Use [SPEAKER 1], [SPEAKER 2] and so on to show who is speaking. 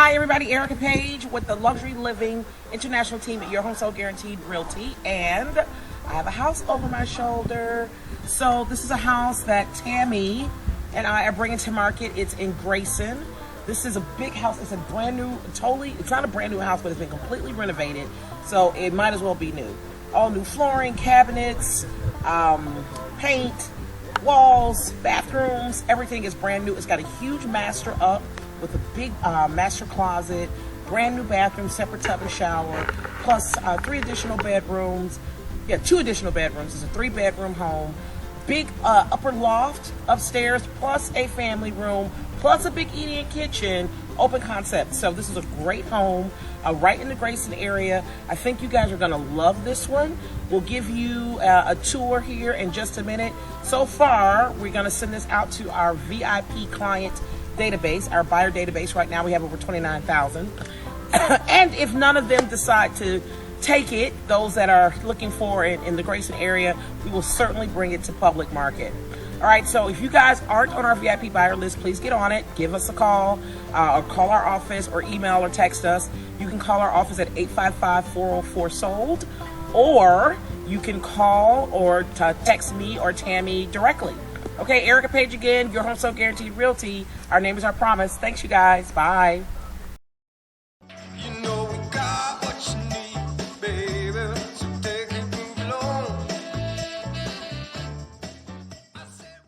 [SPEAKER 1] Hi everybody, Erika Page with the Luxury Living International team at Your Home Sold Guaranteed Realty, and I have a house over my shoulder. So this is a house that Tami and I are bringing to market. It's in Grayson. This is a big house. It's a brand new, it's not a brand new house, but it's been completely renovated. So it might as well be new. All new flooring, cabinets, paint, walls, bathrooms, everything is brand new. It's got a huge master up with a big master closet, brand new bathroom, separate tub and shower, plus 3 additional bedrooms. Yeah, 2 additional bedrooms. It's a 3-bedroom home. Big upper loft upstairs, plus a family room, plus a big eating kitchen, open concept. So this is a great home right in the Grayson area. I think you guys are gonna love this one. We'll give you a tour here in just a minute. So far, we're gonna send this out to our VIP client database, our buyer database. Right now we have over 29,000. And if none of them decide to take it, those that are looking for it in the Grayson area, we will certainly bring it to public market. All right, so if you guys aren't on our VIP buyer list, please get on it. Give us a call or call our office or email or text us. You can call our office at 855-404-SOLD, or you can call or text me or Tami directly. Okay, Erika Page again, Your Home Sold Guaranteed Realty. Our name is our promise. Thanks, you guys. Bye.